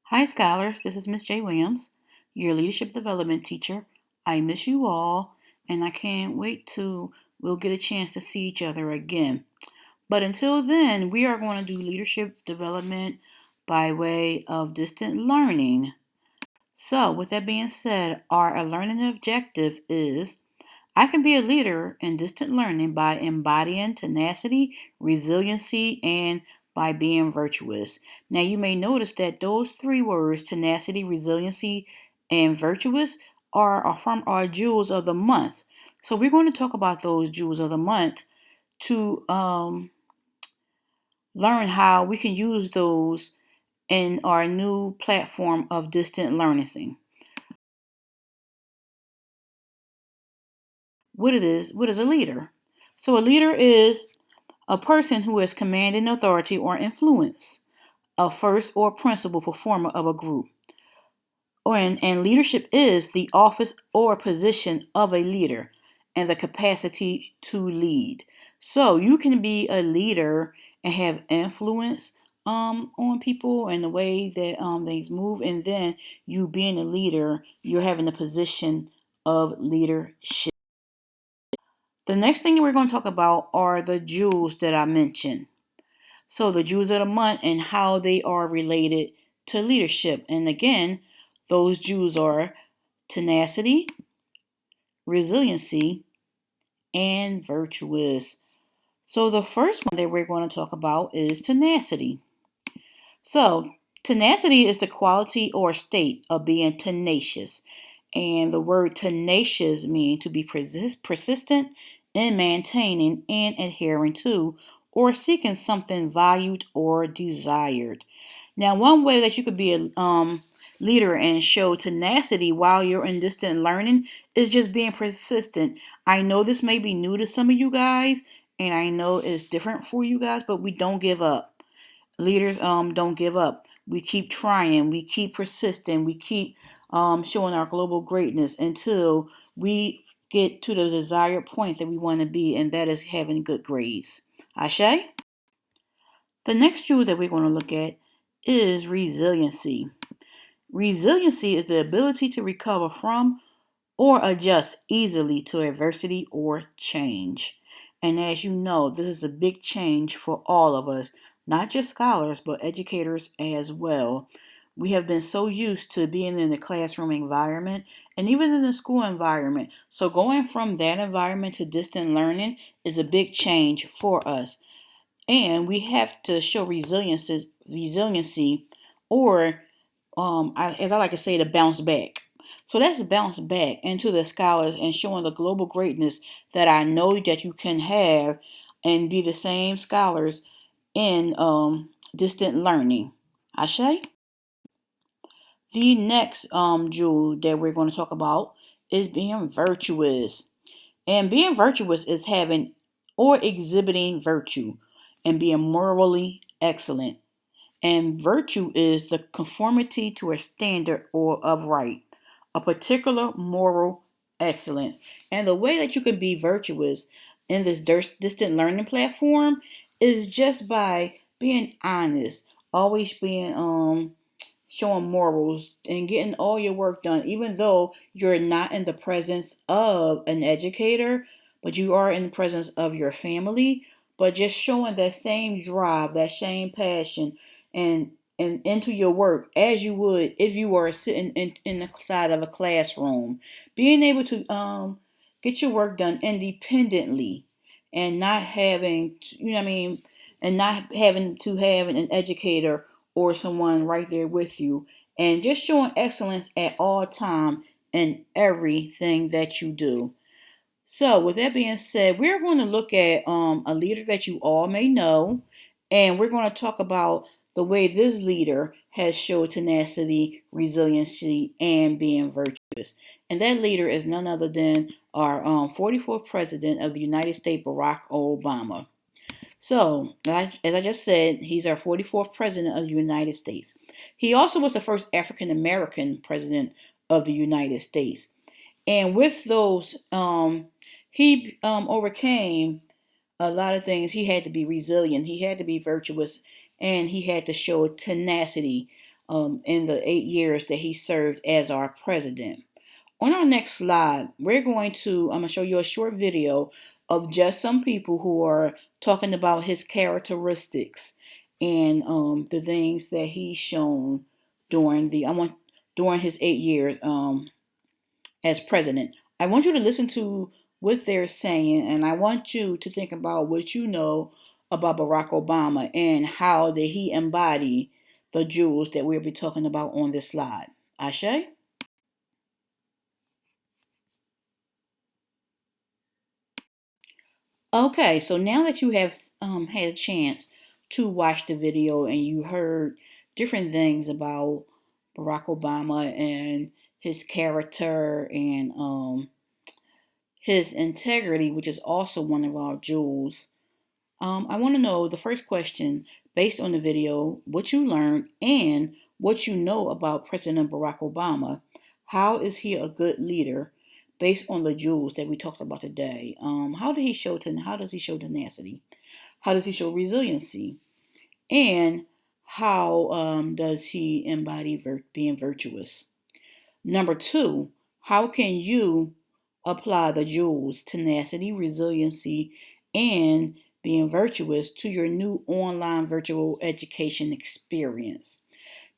Hi, scholars. This is Miss J. Williams, your leadership development teacher. I miss you all, and I can't wait till we'll get a chance to see each other again. But until then, we are going to do leadership development by way of distant learning. So, with that being said, our learning objective is I can be a leader in distant learning by embodying tenacity, resiliency, and by being virtuous. Now, you may notice that those three words, tenacity, resiliency, and virtuous, are from our jewels of the month. So, we're going to talk about those jewels of the month to learn how we can use those in our new platform of distant learning. What is a leader? So, a leader is a person who has command and authority or influence, a first or principal performer of a group. And leadership is the office or position of a leader and the capacity to lead. So you can be a leader and have influence on people and the way that things move. And then you being a leader, you're having a position of leadership. The next thing we're going to talk about are the jewels that I mentioned. So the Jews of the month and how they are related to leadership. And again, those Jews are tenacity, resiliency, and virtuous. So the first one that we're going to talk about is tenacity. So tenacity is the quality or state of being tenacious. And the word tenacious means to be persistent in maintaining and adhering to or seeking something valued or desired. Now, one way that you could be a leader and show tenacity while you're in distant learning is just being persistent. I know this may be new to some of you guys, and I know it's different for you guys, but we don't give up. Leaders don't give up. We keep trying, we keep persisting, we keep showing our global greatness until we get to the desired point that we want to be, and that is having good grades. Ashe? The next jewel that we're going to look at is resiliency. Resiliency is the ability to recover from or adjust easily to adversity or change. And as you know, this is a big change for all of us, not just scholars, but educators as well. We have been so used to being in the classroom environment and even in the school environment. So going from that environment to distant learning is a big change for us. And we have to show resiliency or as I like to say, to bounce back. So let's bounce back into the scholars and showing the global greatness that I know that you can have and be the same scholars in distant learning. Ashe? The next jewel that we're going to talk about is being virtuous. And being virtuous is having or exhibiting virtue and being morally excellent. And virtue is the conformity to a standard or of right, a particular moral excellence. And the way that you can be virtuous in this distant learning platform is just by being honest, always being showing morals and getting all your work done, even though you're not in the presence of an educator, but you are in the presence of your family. But just showing that same drive, that same passion, and into your work as you would if you were sitting in the side of a classroom, being able to get your work done independently and not having you know what I mean, and not having to have an educator or someone right there with you, and just showing excellence at all time in everything that you do. So, with that being said, we're going to look at a leader that you all may know, and we're going to talk about the way this leader has showed tenacity, resiliency, and being virtuous. And that leader is none other than our 44th President of the United States, Barack Obama. So, as I just said, he's our 44th President of the United States. He also was the first African American President of the United States. And with those, he overcame a lot of things. He had to be resilient, he had to be virtuous, and he had to show tenacity. in the 8 years that he served as our president. On our next slide, I'm going to show you a short video of just some people who are talking about his characteristics and the things that he's shown during his 8 years as president. I want you to listen to what they're saying, and I want you to think about what you know about Barack Obama and how did he embody the jewels that we'll be talking about on this slide. Ashe? Okay, so now that you have had a chance to watch the video and you heard different things about Barack Obama and his character and his integrity, which is also one of our jewels, I want to know the first question based on the video, what you learned and what you know about President Barack Obama. How is he a good leader based on the jewels that we talked about today? How does he show tenacity? How does he show resiliency? And how does he embody being virtuous? Number two, how can you apply the jewels, tenacity, resiliency, and being virtuous to your new online virtual education experience?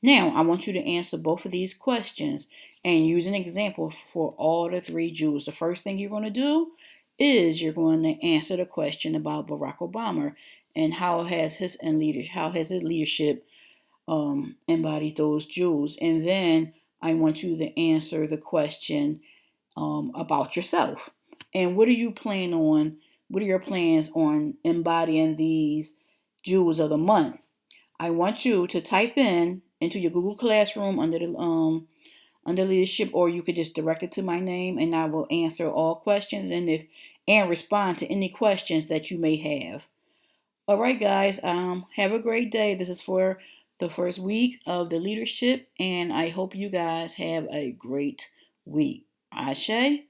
Now, I want you to answer both of these questions and use an example for all the three jewels. The first thing you're going to do is you're going to answer the question about Barack Obama and how has his leadership embodied those jewels. And then I want you to answer the question about yourself. And what are you planning on? What are your plans on embodying these jewels of the month? I want you to type into your Google Classroom under leadership, or you could just direct it to my name, and I will answer all questions and respond to any questions that you may have. All right, guys. Have a great day. This is for the first week of the leadership, and I hope you guys have a great week. Ashe.